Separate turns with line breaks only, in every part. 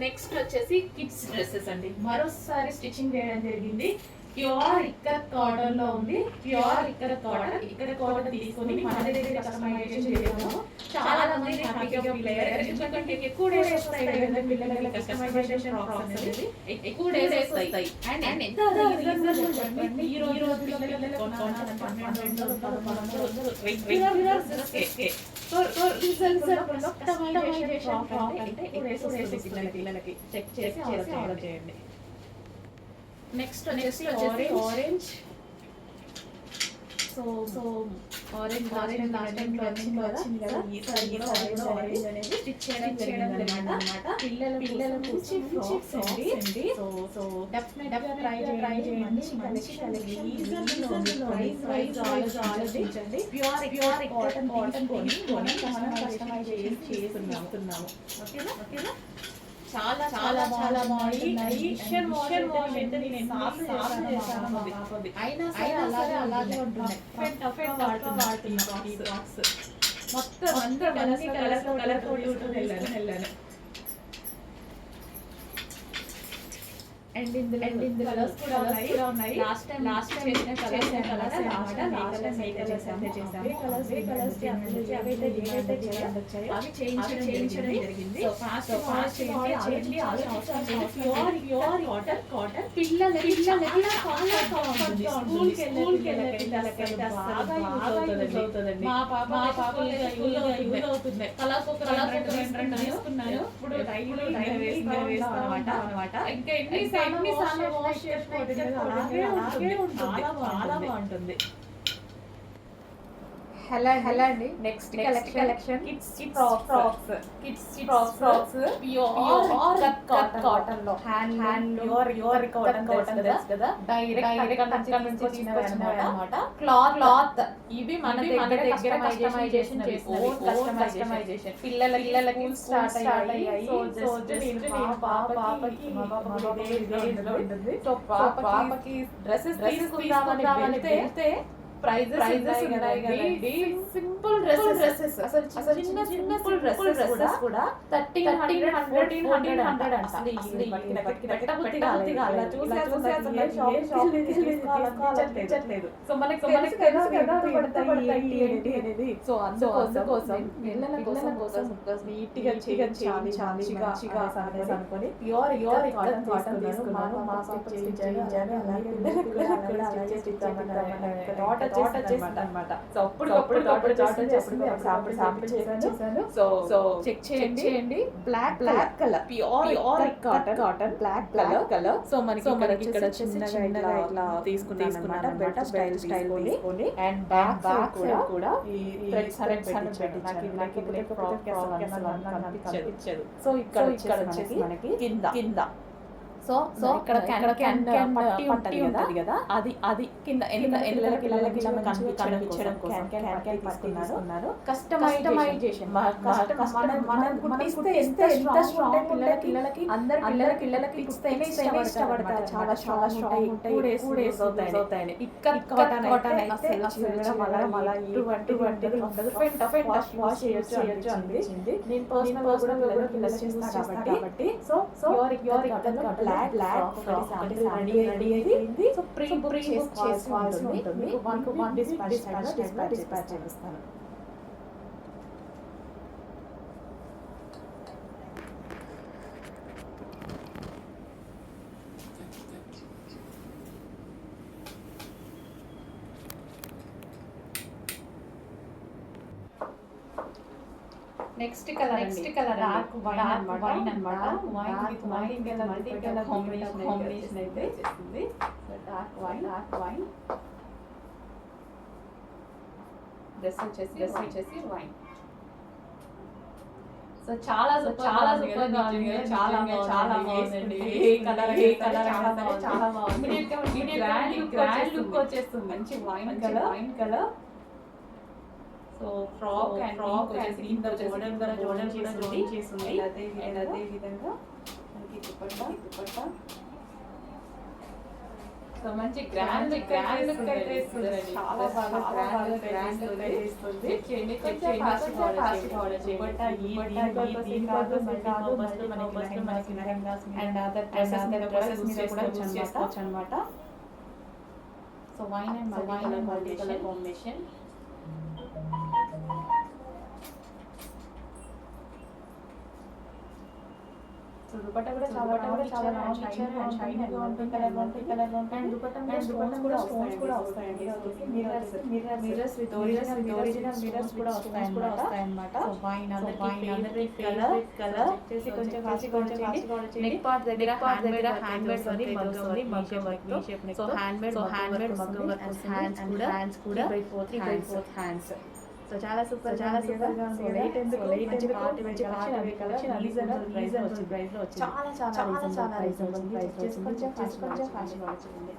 Next వచ్చేసి kids dresses అండి. మరోసారి స్టిచ్చింగ్ చేయడం జరిగింది. ప్యూర్ ఇక్కత్ కాటన్ లో ఉంది. ప్యూర్ ఇక్కత్ కాటన్ తీసుకొని మన దగ్గర కస్టమైజేషన్ చేసాము. చాలా మంది హ్యాపీగా ఫీల్ అయ్యారు. ఎందుకంటే ఎక్కువ డేస్ వస్తాయి కదా పిల్లలకి కస్టమైజేషన్ ఫ్రాక్స్ అనేది ఎక్కువ డేస్ వస్తాయి. అండ్ ఎంత రీజనబుల్ చెప్పండి. ఈ రోజు పిల్లలకి కొనాలంటే 1200 regular dress so customization frock అంటే ఎక్కువ డేస్ వస్తుంది పిల్లలకి. చెక్ చేసి ఆర్డర్ చేయండి. నెక్స్ట్ వచ్చేసి orange. So orange last time వచ్చింది కదా. ఈ ఆరెంజ్ అనేది స్టిచ్ చేయడం జరిగిందన్నమాట. పిల్లల నుంచి ఫ్రాక్స్ అండి. సో డెఫినెట్గా ట్రై చేయండి. మంచి కలెక్షన్ ప్రైస్ ఆలోచించండి. ప్యూర్ కాటన్ కొని కస్టమైజ్ చేస్తున్నాము. ఓకేనా. చాలా బాగుంటున్నాయి. మిషన్ వాష్ అయితే నేను సాఫ్ట్ చేశాను. అయినా అలాగే ఉంటున్నాయి. వాడుతున్నాను ఈ బాక్స్ మొత్తం అన్ని కలర్ వెళ్ళాను. అండ్ ఇందులో కలర్స్ కూడా ఉన్నాయి. లాస్ట్ టైం చేసిన కలర్స్ అన్నమాట. అవి చేయించడం జరిగింది. సో ఫాస్ట్ చేయండి. ప్యూర్ కాటన్ పిల్లలకి చాలా బాగుంటుంది. స్కూల్కి వెళ్ళే పిల్లలకి బాగా యూజ్ అవుతుందండి. మా పాప యూజ్ అవుతుంది. కలర్స్ ఒక రెండు తీసుకున్నాను. ఇప్పుడు డైలీ వేస్తామన్నమాట. ఇంకా ఎన్నిసార్లు వాష్ చేసుకోవడం అలాగే ఉంటుంది. చాలా బాగుంటుంది. హలో అండి. Next collection kids frocks pure cotton లో హ్యాండ్ ప్యూర్ కాటన్ కదా. డైరెక్ట్ నుంచి వచ్చినవన్నమాట. క్లాత్ ఇవి మన దగ్గర కస్టమైజేషన్ కస్టమైజేషన్ పిల్లలకి స్టార్ట్ అయ్యాయి. సో జస్ట్ మా పాపకి ఉంటుంది. సో పాపకి డ్రెస్సెస్ తీసుకుందామని వెళ్తే ప్రైజెస్ ఉన్నాయి కదండి. సింపుల్ డ్రెస్సెస్ అసలు చిన్న సింపుల్ డ్రెస్సెస్ కూడా 1300 అంట. సో మనకి తెలుసు కదా అనేది. సో అందుకోసం పిల్లల కోసం నీట్ గా మంచిగా అనుకొని ప్యూర్ కాటన్ తీసుకున్నాను. మా పాప చేయించాను. అలాగే అన్నమాట. సో అప్పుడు సాంపుల్ చేశాను. సో చెక్ చేయండి. Black colour pure cotton black colour. So మనకి ఇక్కడ చిన్నగా ఇట్లా తీసుకున్నాను. బెటర్ స్టైల్ తీసుకొని అండ్ బ్యాక్ కూడా ఈ థ్రెడ్స్ పెట్టించాను. నాకు ఫ్రాక్ కనిపించదు. సో ఇక్కడ వచ్చేసి మనకి కింద సో ఇక్కడ పట్టి ఉంటది కదా. అది కింద పిల్లలకి కనిపించడం కోసం తీసుకున్నారు. కస్టమైజేషన్ ఎంత స్ట్రాంగ్ పిల్లలకి అందరి పిల్లలకి ఇష్టపడతారు. చాలా స్ట్రాంగ్ ఉంటాయి. 2 days అవుతాయి. కాటన్ మళ్ళా ఇటువంటి వాష్ చేయొచ్చు అనిపించింది. నేను పర్సనల్ గా కూడా పిల్లలకి చేస్తాను కాబట్టి so your black frock ready అయింది. సో ప్రీ బుక్ చేసుకోవాల్సి ఉంటుంది. వన్ డిస్పాచ్ చేస్తాను. నెక్స్ట్ కలర్ డార్క్ వైన్ అన్నమాట. వైన్ కలర్ కాంబినేషన్ అయితే చేస్తుంది. డార్క్ వైన్ డ్రెస్ వచ్చేసి వైన్. సో చాలా సూపర్ గా ఉంది. చాలా బాగుంది. ఏ కలర్ చాలా బాగుంది. గ్రాండ్ లుక్ వచ్చేస్తుంది. మంచి వైన్ కలర్. సో ఫ్రాక్ వచ్చేసి కింద జోడన్ చేస్తుంది. అదే విధంగా మనకి దుపట్టా సో మంచి గ్రాండ్ లుక్ అయితే ఇస్తుంది. చాలా బాగా గ్రాండ్ లుక్ అయితే ఇస్తుంది. చేయండి కొంచెం ఫాస్ట్ ఆర్డర్ చేయండి. మనకి లెహంగాస్ అండ్ అదర్ డ్రెస్సెస్ మీద కూడా యూస్ చేసుకోవచ్చు అన్నమాట. So wine and multi colour combination. So dupatta కూడా చాలా షైనీగా ఉంటుంది. కలర్ అండ్ దుపట్టా స్టోన్స్ కూడా వస్తాయండి. మిర్రర్స్ విత్ ఒరిజినల్ మిర్రర్స్ కూడా వస్తాయన్నమాట. సో వైన్ అందరి కలర్ చేసి కొంచెం నెక్ పార్ట్ దగ్గర హ్యాండ్ మేడ్ తోని మగ్గం వర్క్ తో. సో హ్యాండ్ మేడ్ మగ్గం వర్క్ హ్యాండ్స్ కూడా 3/4 హ్యాండ్స్. సో చాలా సూపర్ గా ఉంది. రేట్ ఎందుకు మంచి పార్టీ కలెక్షన్ రీజనబుల్ ప్రైస్ లో వచ్చింది. చాలా రీజనబుల్ ప్రైస్ లో వచ్చింది. కొంచెం ఫాస్ట్ గా వచ్చింది.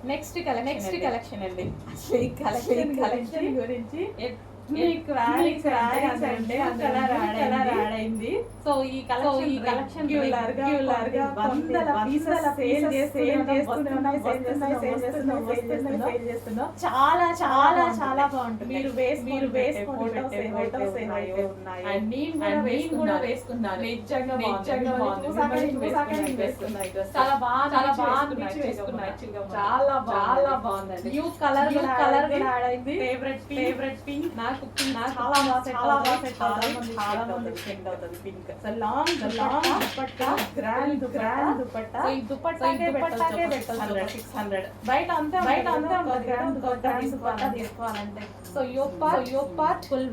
నెక్స్ట్ కలెక్షన్ అండి. అసలు ఈ కలెక్షన్ గురించి మీకు అంటే కలర్ యాడ్ అయింది. సో ఈ కలెక్షన్ వందల పీసెస్ సేల్ చేస్తున్నాం. చాలా బాగుంటుంది. మీరు వేసుకొని ఫోటోస్ ఏవైతే ఉన్నాయో అండ్ నేను కూడా వేసుకున్నాను. నిజంగా చాలా బాగా వేసుకున్నాను. చాలా బాగుందండి. న్యూ కలర్ యాడ్ అయింది. Favourite pink. నాకు చాలా బాగా సెట్ అవుతుంది. Pink. So long dupatta, grand dupatta. So ఈ దుపట్టాకే పెట్టాలి 600. బయట అంతా గ్రాండ్ దుపట్టా తీసుకోవాలంటే. So yoke part full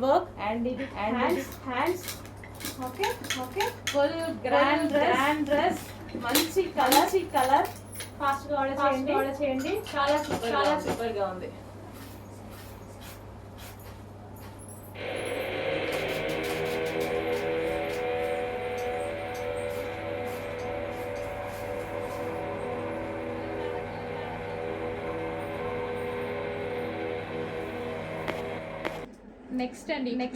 work and ఇది hands. Okay full grand dress. మంచి కలర్. ఫాస్ట్ గా ఆర్డర్ చేయండి. చాలా సూపర్ గా ఉంది. నెక్స్ట్ అండి బ్లాక్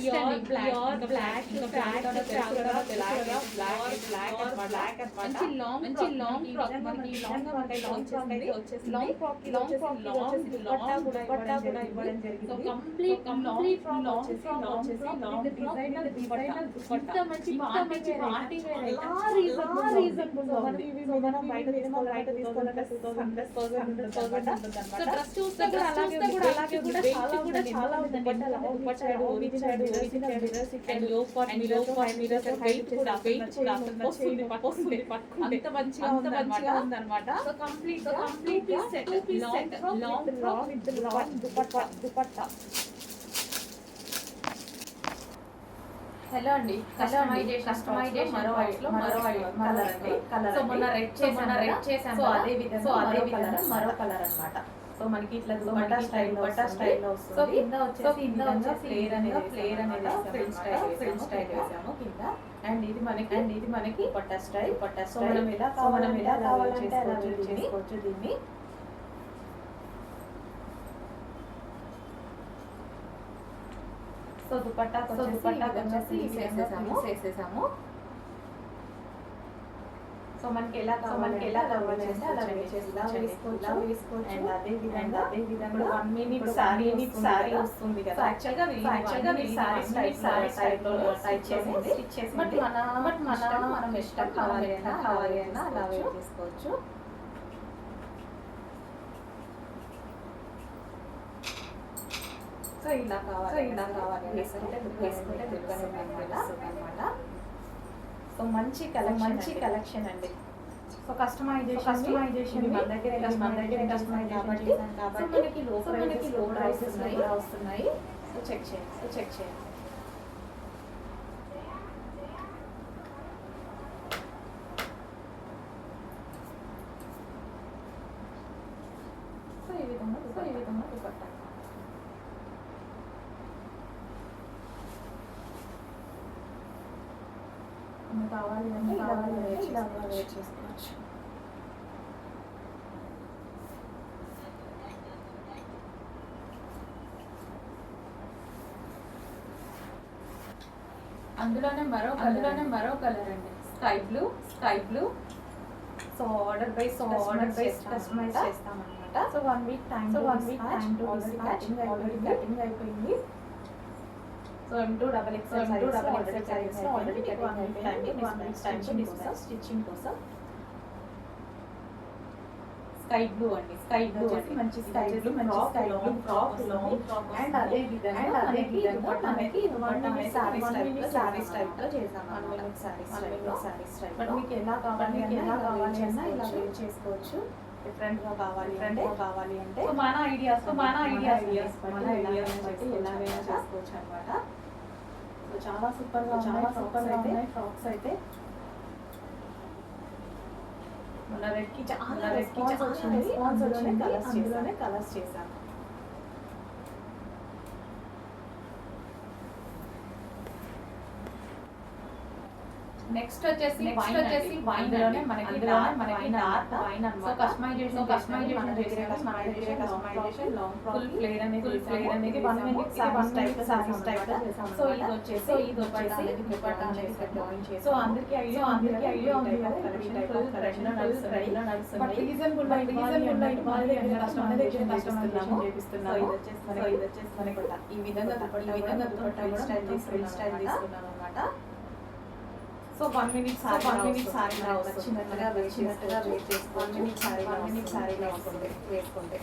మంచి లాంగ్ ఫ్రాక్. మనకి లాంగ్ దుపట్టా కూడా ఇవ్వడం జరిగింది. So complete long frock designer dupatta. మంచి పార్టీ వేర్ రీజనబుల్ గా ఉంది. సో మనం బయట తీసుకోవాలంటే 100,000 డ్రెస్ చూస్తే కూడా అలాగే చాలా ఉంది. అంత మంచిగా ఉందన్నమాట. So complete set long frock with long dupatta. Hello అండి, కస్టమైజేషన్ మరో కలర్ అండి. సో మొన్న రెడ్ చేసాము. సో అదే విధంగా మరో కలర్ అన్నమాట. సో మనకి ఇట్లా దుపట్టా స్టైల్లో వస్తుంది. సో కింద వచ్చేసి ఫ్లేర్ అనేది ఫ్రిల్ స్టైల్ వేసాము కింద. అండ్ ఇది మనకి పట్టా స్టైల్. సో మనం ఎలా కావాలంటే అలా చేసుకోవచ్చు దీన్ని. సో దుపట్టా వచ్చేసి వేసేసాము. సో మనకి ఎలా కావాలంటే అలా వేసుకోవచ్చు. అండ్ అదే విధంగా 1 మినిట్ సారీ వస్తుంది కదా. యాక్చువల్గా సారీ స్టైల్లో టైప్ చేసి బట్ మనం ఇష్టం కావాలి అన్నా అలా వేసుకోవచ్చు. సో ఇలా కావాలి వేసుకుంటే దుర్గానే అన్నమాట. సో మంచి కలెక్షన్ అండి. సో కస్టమైజేషన్ మన దగ్గర కస్టమైజ్ కాబట్టి మనకి లో ప్రైసెస్ కూడా వస్తున్నాయి. సో చెక్ చేయండి. సో ఈ విధంగా దుపట్టా కావాలి అంటే ఇలా వేర్ చేసుకోవచ్చు. అందులోనే మరో కలర్ అండి, sky blue. So order base customise చేస్తామన్నమాట. So 1 week time already cutting అయిపోయింది. So M2XX size already stitching కోసం స్కై బ్లూ మంచి sky blue frock long and అదే విధంగా మనకి సారీస్ టైప్ లో చేసాము. సారీస్ టైప్ బట్ మీకు ఎలా కావాలి అన్నా ఇలా వేర్ చేసుకోవచ్చు. డిఫరెంట్ గా కావాలి అంటే మన ఐడియాస్ బట్టి ఎలా వేర్ చేసుకోవచ్చు అన్నమాట. సో చాలా సూపర్ గా ఉన్నాయి ఫ్రాక్స్ అయితే. మన రెడ్ కి చాలా రెస్పాన్స్ వచ్చింది. అందులోనే కలర్స్ చేశాను. నెక్స్ట్ వచ్చేసి వైన్ లోనే మనకి డార్క్ వైన్ అన్నమాట. So customization long full flare అనేది 1 మినిట్ సారీస్ టైప్ లో చేసాము. సో ఇది వచ్చేసి దుపట్టా అనేది జాయిన్ చేసాము. సో అందరికీ ఐడియా ఉంది కదా ఫుల్ ట్రెండ్ లో నడుస్తుంది. బట్ రీజనబుల్ కస్టమైజేషన్ చేపిస్తున్నాము. సో ఇది వచ్చేసి మనకి ఈ విధంగా దుపట్టా స్టైల్ తీసుకున్నాము అన్నమాట. సో 1 మినిట్ సారీ చిన్నగా వేర్ చేసుకోండి. 1 మినిట్ సారీ వేసుకుంటే